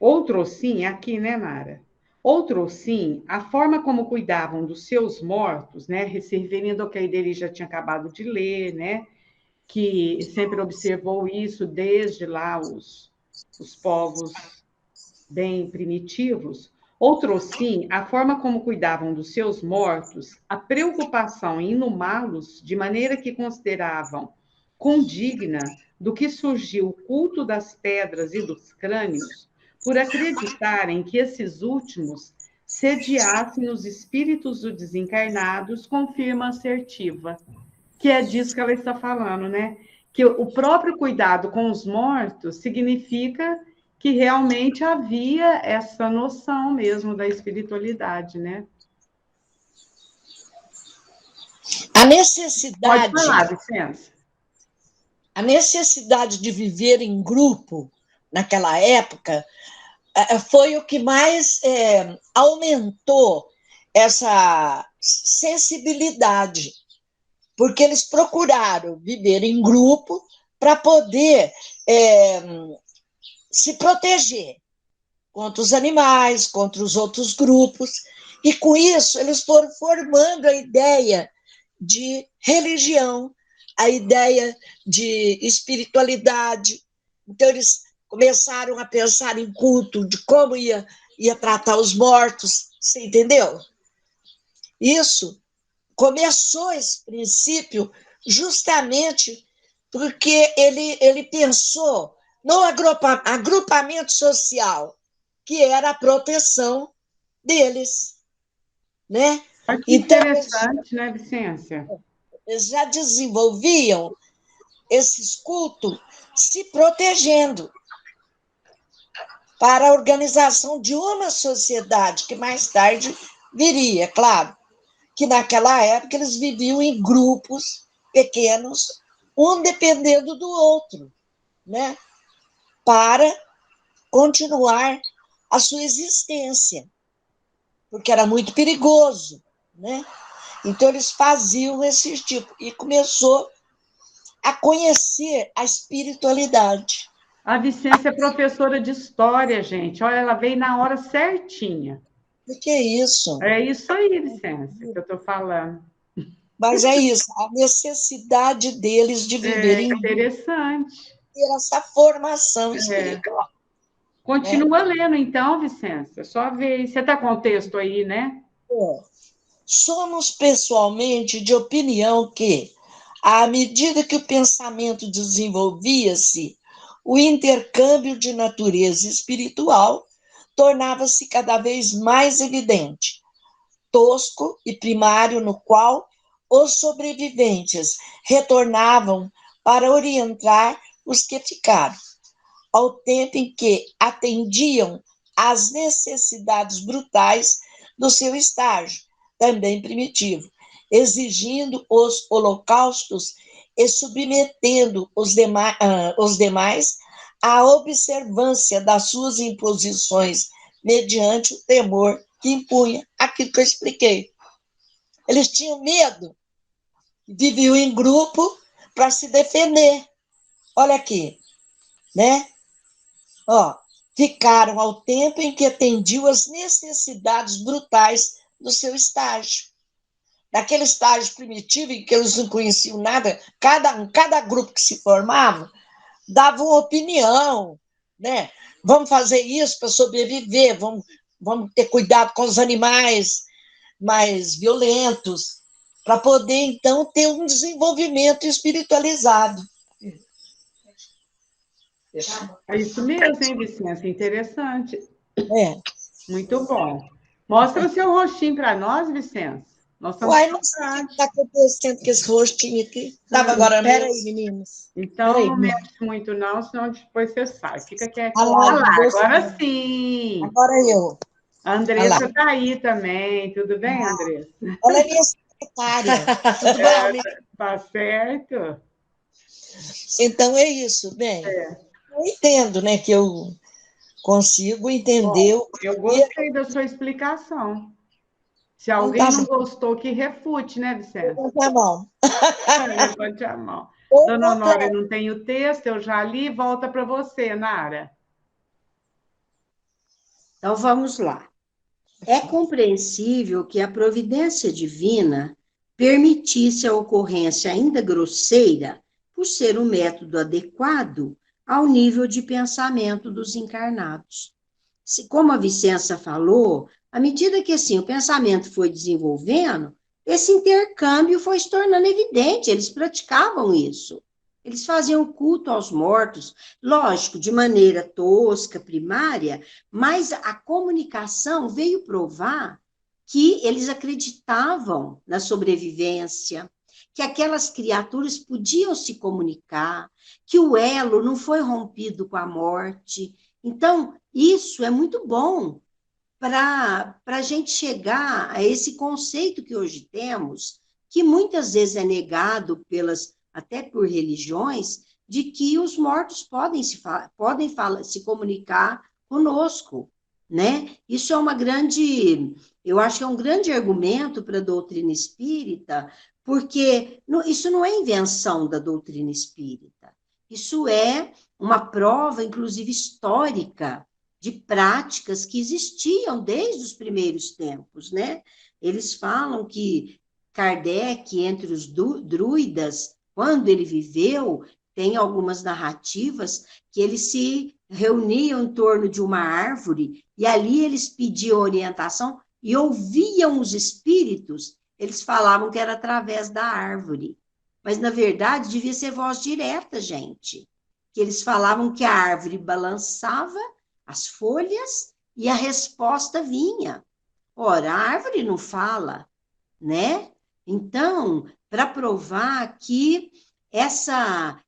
Outrossim, aqui, né, Mara? Outrossim, a forma como cuidavam dos seus mortos, né? Se referindo ao que a Ideli já tinha acabado de ler, né? Que sempre observou isso desde lá os povos bem primitivos. Outrossim, a forma como cuidavam dos seus mortos, a preocupação em inumá-los de maneira que consideravam condigna do que surgiu o culto das pedras e dos crânios, por acreditarem que esses últimos sediassem os espíritos dos desencarnados com firma assertiva, que é disso que ela está falando, né? Que o próprio cuidado com os mortos significa que realmente havia essa noção mesmo da espiritualidade, né? A necessidade... Pode falar, Vicência. A necessidade de viver em grupo, naquela época, foi o que mais aumentou essa sensibilidade, porque eles procuraram viver em grupo para poder se proteger contra os animais, contra os outros grupos, e com isso eles foram formando a ideia de religião, a ideia de espiritualidade. Então eles começaram a pensar em culto, de como ia tratar os mortos, você entendeu? Isso começou esse princípio justamente porque ele pensou no agrupamento social, que era a proteção deles, né? Que interessante, né, Vicência? Eles já desenvolviam esses cultos se protegendo para a organização de uma sociedade que mais tarde viria, claro, que naquela época eles viviam em grupos pequenos, um dependendo do outro, né? Para continuar a sua existência, porque era muito perigoso, né? Então, eles faziam esse tipo, e começou a conhecer a espiritualidade. A Vicência é professora de história, gente. Olha, ela veio na hora certinha. O que é isso? É isso aí, Vicência, que eu estou falando. Mas é isso, a necessidade deles de viverem... interessante. Ter essa formação espiritual. Continua lendo, então, Vicência. Só ver. Você está com o texto aí, né? Somos pessoalmente de opinião que, à medida que o pensamento desenvolvia-se, o intercâmbio de natureza espiritual tornava-se cada vez mais evidente, tosco e primário, no qual os sobreviventes retornavam para orientar os que ficaram, ao tempo em que atendiam às necessidades brutais do seu estágio, também primitivo, exigindo os holocaustos e submetendo os demais à observância das suas imposições, mediante o temor que impunha aquilo que eu expliquei. Eles tinham medo, viviam em grupo para se defender. Olha aqui, né? Ficaram ao tempo em que atendiam às necessidades brutais do seu estágio. Naquele estágio primitivo em que eles não conheciam nada, cada grupo que se formava dava uma opinião, né? Vamos fazer isso para sobreviver, vamos ter cuidado com os animais mais violentos, para poder, então, ter um desenvolvimento espiritualizado. É isso mesmo, hein, Vicência? Interessante. Muito bom. Mostra o seu rostinho para nós, Vicência. Nós Uai, não sei o que está acontecendo com esse rostinho aqui. Estava agora mesmo. Peraí, meninos. Então, não mexe muito não, senão depois você sai. Fica quietinho. Agora sim. Agora eu. A Andressa está aí também. Tudo bem, Andressa? Ela é minha secretária. Tudo bom, Tá certo. Então é isso, bem. Eu entendo, né, que eu consigo entender. Bom, eu gostei da sua explicação. Se Então, alguém tá não bom. gostou, que refute, né, Vicente? Tá bom. Levante a mão. Ou Dona Honora, contrário. não tem o texto, eu já li, volta para você, Nara. Então, vamos lá. É compreensível que a providência divina permitisse a ocorrência ainda grosseira, por ser um método adequado ao nível de pensamento dos encarnados. Como a Vicença falou, à medida que assim, o pensamento foi desenvolvendo, esse intercâmbio foi se tornando evidente, eles praticavam isso. Eles faziam culto aos mortos, lógico, de maneira tosca, primária, mas a comunicação veio provar que eles acreditavam na sobrevivência, que aquelas criaturas podiam se comunicar, que o elo não foi rompido com a morte. Então, isso é muito bom para a gente chegar a esse conceito que hoje temos, que muitas vezes é negado até por religiões, de que os mortos podem se comunicar conosco, né? Isso é eu acho que é um grande argumento para a doutrina espírita, porque isso não é invenção da doutrina espírita, isso é uma prova, inclusive histórica, de práticas que existiam desde os primeiros tempos, né? Eles falam que Kardec, entre os druidas, quando ele viveu, tem algumas narrativas que eles se reuniam em torno de uma árvore e ali eles pediam orientação e ouviam os espíritos, eles falavam que era através da árvore. Mas, na verdade, devia ser voz direta, gente. Que eles falavam que a árvore balançava as folhas e a resposta vinha. Ora, a árvore não fala, né? Então, para provar que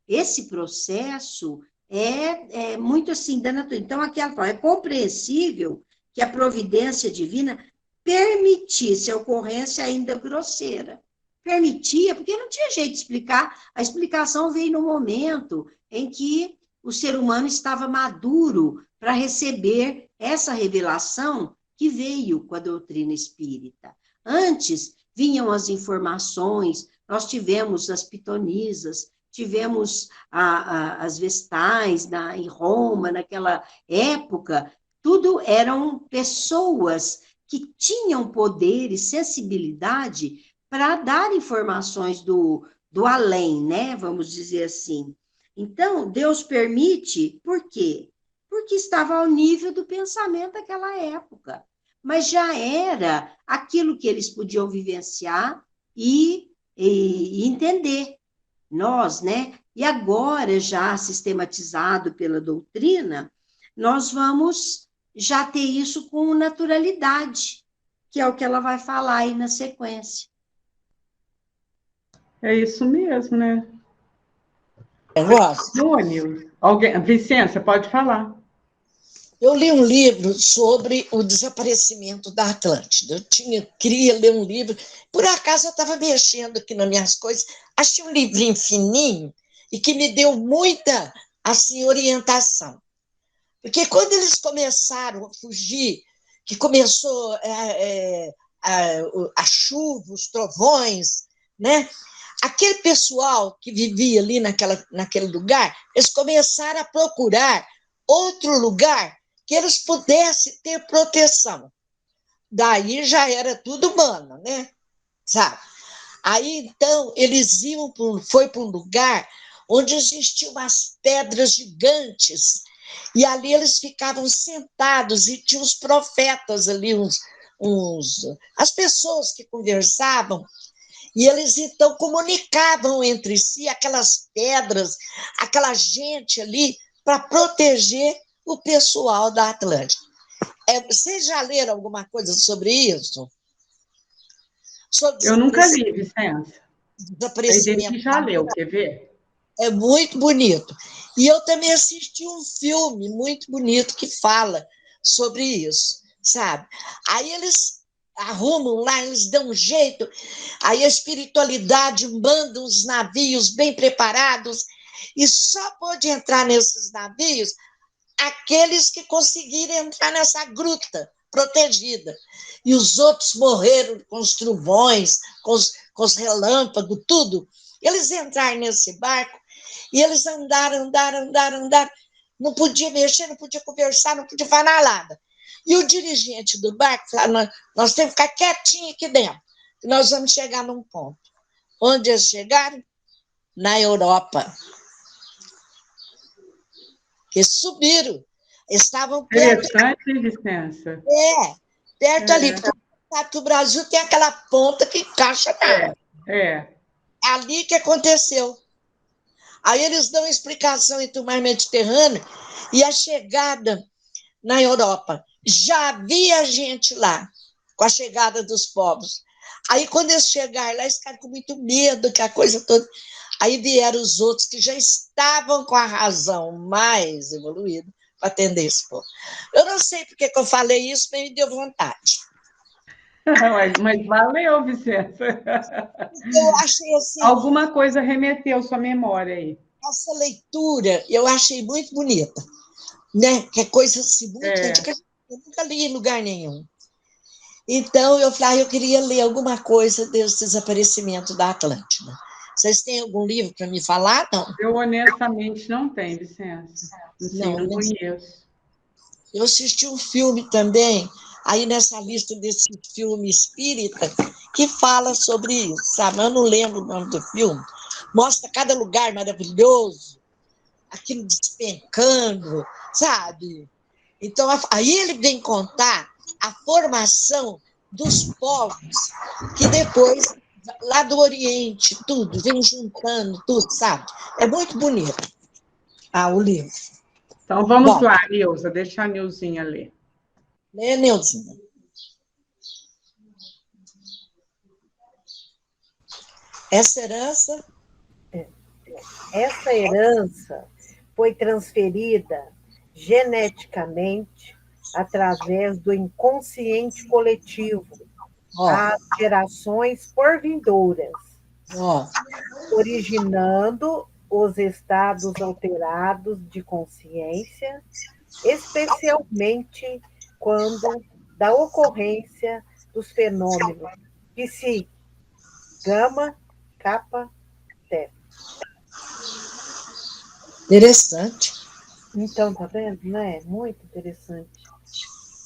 esse processo é muito assim da natureza. Então, aquela fala, é compreensível que a providência divina permitisse a ocorrência ainda grosseira. Permitia, porque não tinha jeito de explicar. A explicação veio no momento em que o ser humano estava maduro para receber essa revelação que veio com a doutrina espírita. Antes, vinham as informações, nós tivemos as pitonisas, tivemos as vestais em Roma, naquela época, tudo eram pessoas que tinham poder e sensibilidade para dar informações do além, né? Vamos dizer assim. Então, Deus permite, por quê? Porque estava ao nível do pensamento daquela época. Mas já era aquilo que eles podiam vivenciar e entender. Nós, né? E agora, já sistematizado pela doutrina, nós vamos já ter isso com naturalidade, que é o que ela vai falar aí na sequência. É isso mesmo, né? Eu gosto. Júnior, Vicência, pode falar. Eu li um livro sobre o desaparecimento da Atlântida. Queria ler um livro. Por acaso, eu estava mexendo aqui nas minhas coisas, achei um livrinho fininho e que me deu muita assim, orientação. Porque quando eles começaram a fugir, que começou a chuva, os trovões, né? Aquele pessoal que vivia ali naquele lugar, eles começaram a procurar outro lugar que eles pudessem ter proteção. Daí já era tudo humano, né? Sabe? Aí, então, eles foi para um lugar onde existiam umas pedras gigantes, e ali eles ficavam sentados, e tinha os profetas ali, as pessoas que conversavam, e eles, então, comunicavam entre si aquelas pedras, aquela gente ali, para proteger o pessoal da Atlântida. Vocês já leram alguma coisa sobre isso? Eu nunca li, Vicência. Desaparecimento. A já leu, quer ver? É muito bonito. E eu também assisti um filme muito bonito que fala sobre isso, sabe? Aí eles arrumam lá, eles dão um jeito. Aí a espiritualidade manda uns navios bem preparados, e só pode entrar nesses navios aqueles que conseguirem entrar nessa gruta protegida. E os outros morreram com os trovões, com os relâmpagos, tudo. Eles entraram nesse barco e eles andaram. Não podia mexer, não podia conversar, não podia fazer nada. E o dirigente do barco falou, nós temos que ficar quietinho aqui dentro, que nós vamos chegar num ponto. Onde eles chegaram? Na Europa. Que subiram. Estavam perto. Interessante, Vicência. Perto ali. Porque o Brasil tem aquela ponta que encaixa na água. Ali que aconteceu. Aí eles dão explicação entre o mar Mediterrâneo e a chegada na Europa. Já havia gente lá, com a chegada dos povos. Aí, quando eles chegaram lá, eles ficaram com muito medo, que a coisa toda... Aí vieram os outros que já estavam com a razão mais evoluída para atender esse povo. Eu não sei porque que eu falei isso, mas me deu vontade. Mas valeu, Vicência. Eu achei assim... Alguma coisa remeteu sua memória aí. Essa leitura eu achei muito bonita, né? Que é coisa assim, muito que eu nunca li em lugar nenhum. Então, eu falei, eu queria ler alguma coisa desse desaparecimento da Atlântida. Vocês têm algum livro para me falar? Não? Eu, honestamente, não tenho, Vicência. Não conheço. Eu assisti um filme também, aí nessa lista desse filme espírita, que fala sobre isso, sabe? Eu não lembro o nome do filme. Mostra cada lugar maravilhoso, aquilo despencando, sabe? Então, aí ele vem contar a formação dos povos que depois, lá do Oriente, tudo, vem juntando, tudo, sabe? É muito bonito. O livro. Então, vamos lá, Nilza, deixa a Nilzinha ler. Lê, Nilzinha. Essa herança foi transferida geneticamente através do inconsciente coletivo às gerações por vindouras, originando os estados alterados de consciência, especialmente quando da ocorrência dos fenômenos psi, gama, kappa, theta. Interessante. Então, tá vendo, né? Muito interessante.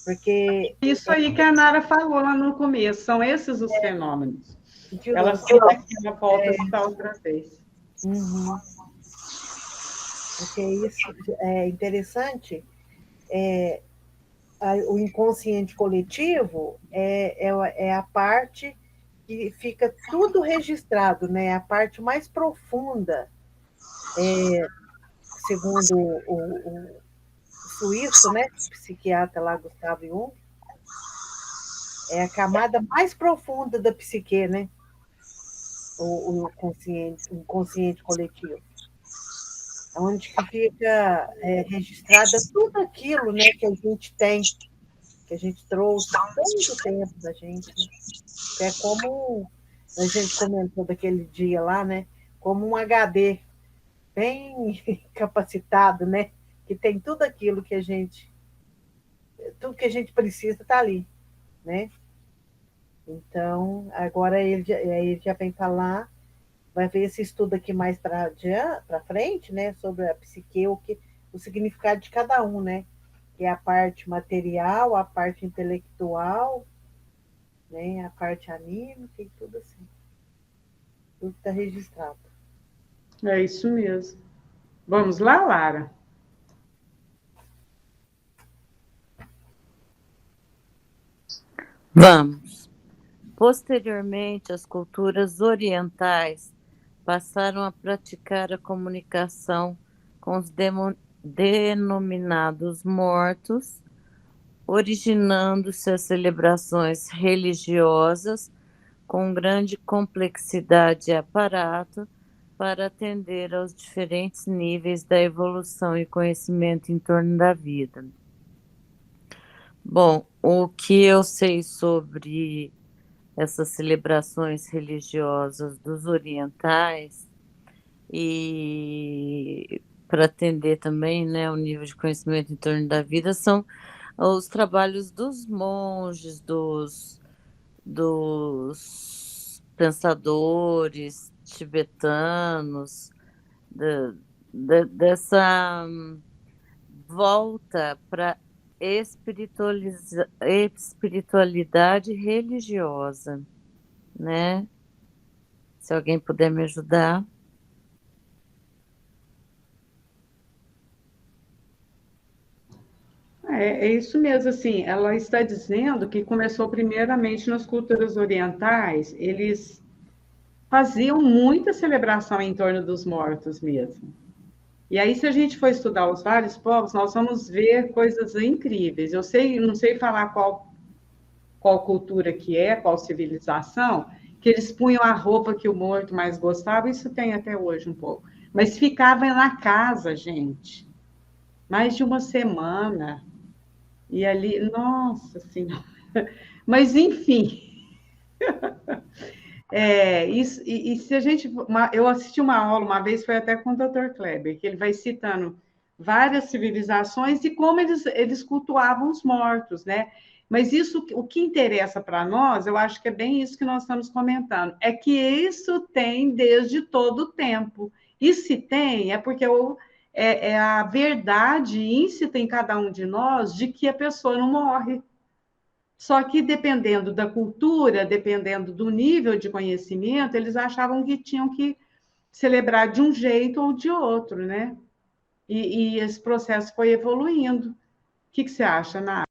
Porque... Isso aí que a Nara falou lá no começo, são esses os fenômenos. Ela cita aqui na pauta essa outra vez. Porque isso é interessante. O inconsciente coletivo é a parte que fica tudo registrado, né? A parte mais profunda, segundo o suíço, né? O psiquiatra lá, Gustavo Jung, é a camada mais profunda da psique, né? O inconsciente coletivo. Onde que fica registrada tudo aquilo, né, que a gente tem, que a gente trouxe há tanto tempo da gente. Né? Que é como a gente comentou daquele dia lá, né? Como um HD bem capacitado, né? Que tem tudo aquilo que a gente... Tudo que a gente precisa está ali, né? Então, agora ele já vem falar, vai ver esse estudo aqui mais para frente, né, sobre a psique, o significado de cada um, né, que é a parte material, a parte intelectual, né, a parte anímica e tudo assim. Tudo está registrado. É isso mesmo. Vamos lá, Lara? Vamos. Posteriormente, as culturas orientais passaram a praticar a comunicação com os denominados mortos, originando-se as celebrações religiosas com grande complexidade e aparato para atender aos diferentes níveis da evolução e conhecimento em torno da vida. Bom, o que eu sei sobre essas celebrações religiosas dos orientais, e para atender também, né, o nível de conhecimento em torno da vida, são os trabalhos dos monges, dos pensadores tibetanos, dessa volta para espiritualidade religiosa, né? Se alguém puder me ajudar. É isso mesmo, assim, ela está dizendo que começou primeiramente nas culturas orientais, eles faziam muita celebração em torno dos mortos mesmo. E aí, se a gente for estudar os vários povos, nós vamos ver coisas incríveis. Eu sei, não sei falar qual cultura que é, qual civilização, que eles punham a roupa que o morto mais gostava, isso tem até hoje um pouco. Mas ficava na casa, gente, mais de uma semana. E ali, nossa Senhora. Mas, enfim. E se a gente. Eu assisti uma aula uma vez, foi até com o Dr. Kleber, que ele vai citando várias civilizações e como eles cultuavam os mortos, né? Mas isso, o que interessa para nós, eu acho que é bem isso que nós estamos comentando, é que isso tem desde todo o tempo. E se tem, é porque é a verdade íncita em cada um de nós de que a pessoa não morre. Só que, dependendo da cultura, dependendo do nível de conhecimento, eles achavam que tinham que celebrar de um jeito ou de outro, né? E esse processo foi evoluindo. O que você acha, Nádia?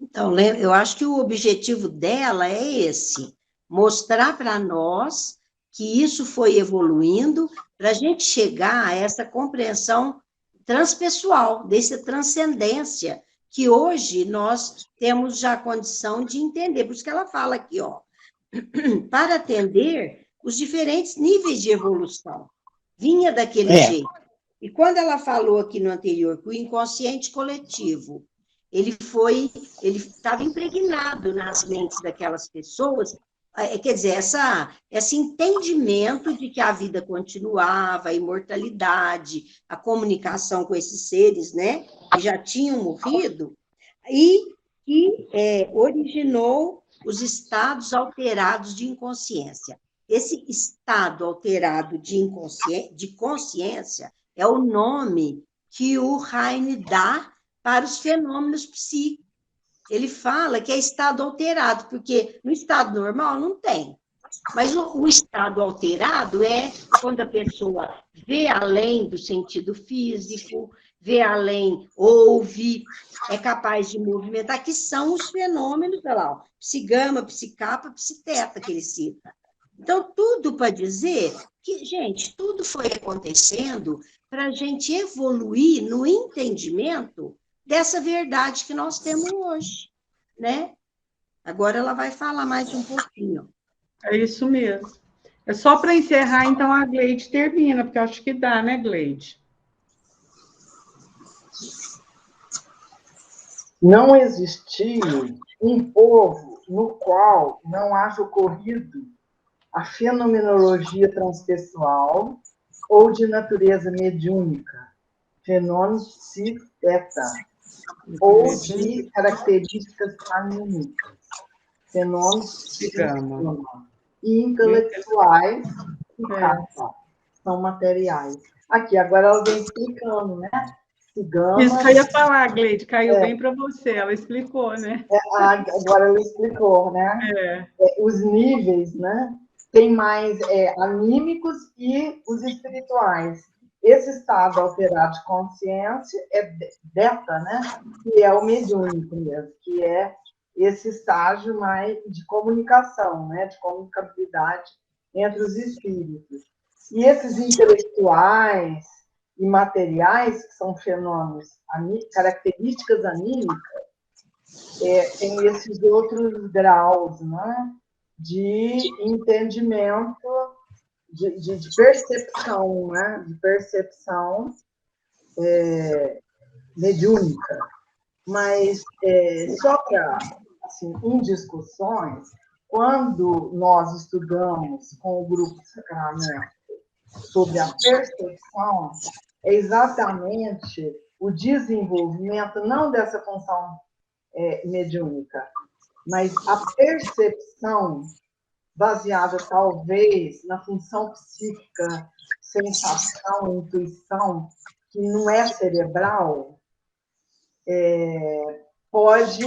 Então, eu acho que o objetivo dela é esse, mostrar para nós que isso foi evoluindo para a gente chegar a essa compreensão transpessoal, dessa transcendência, que hoje nós temos já a condição de entender. Por isso que ela fala aqui, ó, para atender os diferentes níveis de evolução. Vinha daquele jeito. E quando ela falou aqui no anterior que o inconsciente coletivo ele estava impregnado nas mentes daquelas pessoas, quer dizer, esse entendimento de que a vida continuava, a imortalidade, a comunicação com esses seres, né, que já tinham morrido, e que originou os estados alterados de inconsciência. Esse estado alterado de consciência é o nome que o Heine dá para os fenômenos psíquicos. Ele fala que é estado alterado, porque no estado normal não tem. Mas o estado alterado é quando a pessoa vê além do sentido físico, vê além, ouve, é capaz de movimentar, que são os fenômenos, olha lá, psigama, psicapa, psiteta, que ele cita. Então, tudo para dizer que, gente, tudo foi acontecendo para a gente evoluir no entendimento dessa verdade que nós temos hoje, né? Agora ela vai falar mais um pouquinho. É isso mesmo. É só para encerrar, então a Gleide termina, porque eu acho que dá, né, Gleide? Não existiu um povo no qual não haja ocorrido a fenomenologia transpessoal ou de natureza mediúnica, fenômeno psi-teta, ou de características anímicas, fenômenos psi-gama, e intelectuais e capa, são materiais. Aqui, agora ela vem explicando, né? Psi-gama, isso que eu ia falar, Gleide, caiu bem para você, ela explicou, né? Agora ela explicou, né? Os níveis, né? Tem mais anímicos e os espirituais. Esse estado alterado de consciência é beta, né? Que é o mediúnico mesmo, que é esse estágio mais de comunicação, né? De comunicabilidade entre os espíritos. E esses intelectuais e materiais, que são fenômenos, características anímicas, tem esses outros graus, né? De entendimento, de percepção, né? De percepção mediúnica. Mas, só para, assim, em discussões, quando nós estudamos com o grupo Sacramento sobre a percepção, é exatamente o desenvolvimento, não dessa função mediúnica, mas a percepção baseada, talvez, na função psíquica, sensação, intuição, que não é cerebral, pode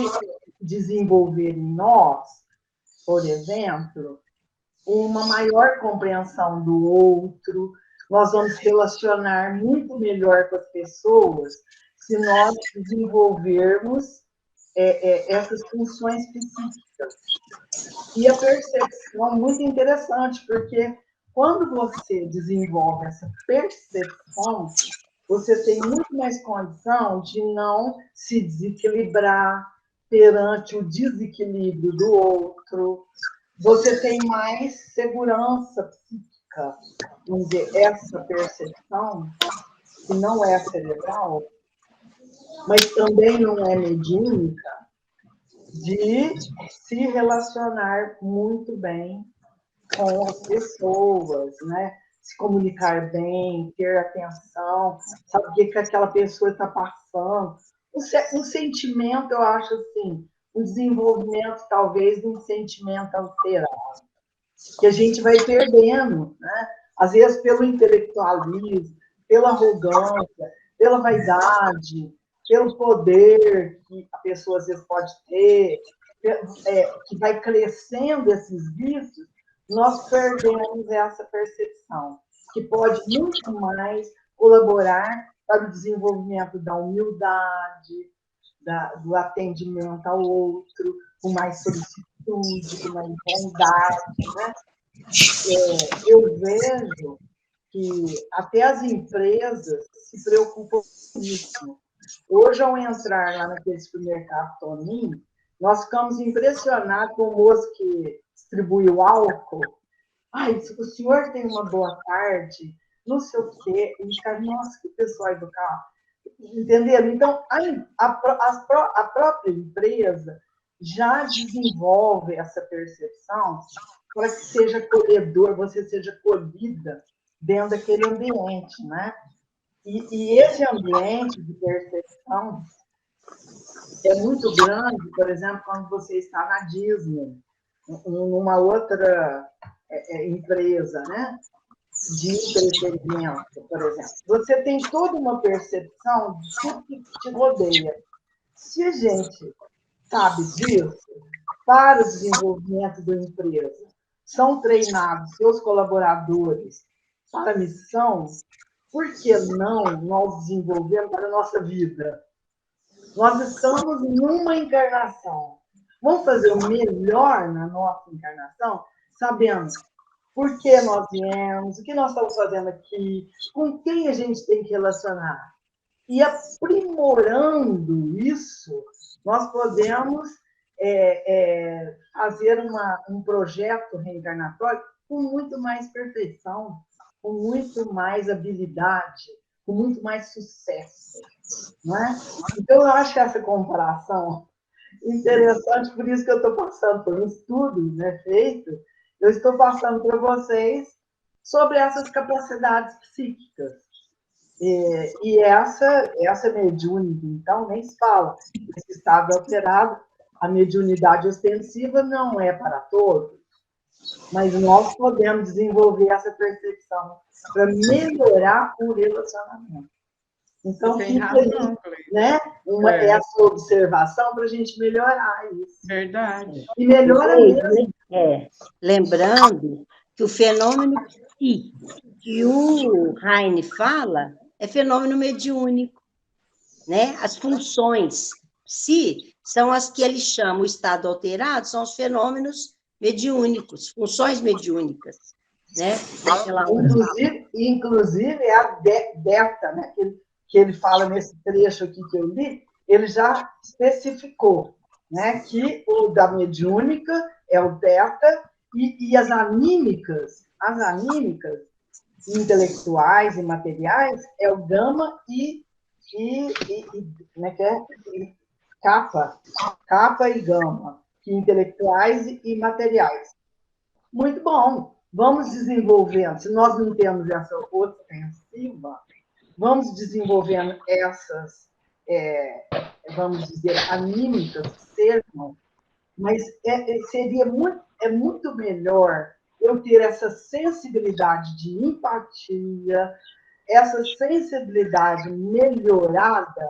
desenvolver em nós, por exemplo, uma maior compreensão do outro. Nós vamos relacionar muito melhor com as pessoas se nós desenvolvermos essas funções psíquicas. E a percepção é muito interessante, porque quando você desenvolve essa percepção, você tem muito mais condição de não se desequilibrar perante o desequilíbrio do outro. Você tem mais segurança psíquica, vamos dizer, essa percepção, que não é cerebral, mas também não é mediúnica, de se relacionar muito bem com as pessoas, né? Se comunicar bem, ter atenção, saber o que aquela pessoa está passando. Um sentimento, eu acho assim, um desenvolvimento, talvez, de um sentimento alterado, que a gente vai perdendo, né? Às vezes pelo intelectualismo, pela arrogância, pela vaidade, pelo poder que a pessoa às vezes pode ter, que vai crescendo esses vícios, nós perdemos essa percepção, que pode muito mais colaborar para o desenvolvimento da humildade, do atendimento ao outro, com mais solicitude, com mais bondade, né? Eu vejo que até as empresas se preocupam com isso. Hoje, ao entrar lá naquele supermercado Toninho, nós ficamos impressionados com o moço que distribuiu álcool. Ai, o senhor tem uma boa tarde, não sei o quê. E, cara, nossa, que pessoal educado. Entenderam? Então, a própria empresa já desenvolve essa percepção para que seja acolhedor, você seja acolhida dentro daquele ambiente, né? E esse ambiente de percepção é muito grande, por exemplo, quando você está na Disney, numa outra empresa, né, de entretenimento, por exemplo. Você tem toda uma percepção de tudo que te rodeia. Se a gente sabe disso, para o desenvolvimento da empresa, são treinados seus colaboradores para a missão, por que não nós desenvolvemos para a nossa vida? Nós estamos numa encarnação. Vamos fazer o melhor na nossa encarnação, sabendo por que nós viemos, o que nós estamos fazendo aqui, com quem a gente tem que relacionar. E aprimorando isso, nós podemos fazer um projeto reencarnatório com muito mais perfeição, com muito mais habilidade, com muito mais sucesso. Não é? Então, eu acho essa comparação interessante, por isso que eu estou passando por um estudo, né, feito, eu estou passando para vocês sobre essas capacidades psíquicas. E essa mediúnica, então, nem se fala. Esse estado alterado, a mediunidade ostensiva não é para todos, mas nós podemos desenvolver essa percepção para melhorar o relacionamento. Então, fica aí, né, essa observação para a gente melhorar isso. Verdade. E melhora mesmo. Lembrando que o fenômeno psi que o Heine fala é fenômeno mediúnico, né? As funções psi são as que ele chama o estado alterado, são os fenômenos mediúnicos, funções mediúnicas, né? Inclusive é a beta, né? Que ele fala nesse trecho aqui que eu li, ele já especificou, né, que o da mediúnica é o beta e as anímicas intelectuais e materiais é o gama e como é que é? capa e gama, que intelectuais e materiais. Muito bom. Vamos desenvolvendo. Se nós não temos essa ostensiva, vamos desenvolvendo essas, vamos dizer, anímicas que sejam, mas seria muito melhor eu ter essa sensibilidade de empatia, essa sensibilidade melhorada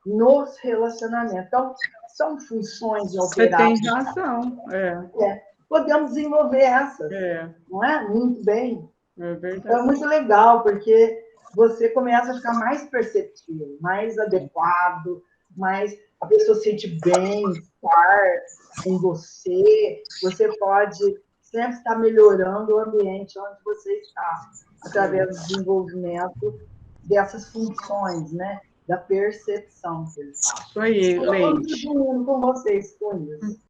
nos relacionamentos. Então, são funções alteradas. Você tem razão. Podemos desenvolver essas, não é? Muito bem. É verdade. Então, é muito legal, porque você começa a ficar mais perceptível, mais adequado, a pessoa se sente bem-estar em você, você pode sempre estar melhorando o ambiente onde você está, através do desenvolvimento dessas funções, né? Da percepção. Isso aí, Leite. Eu estou contribuindo com vocês com isso.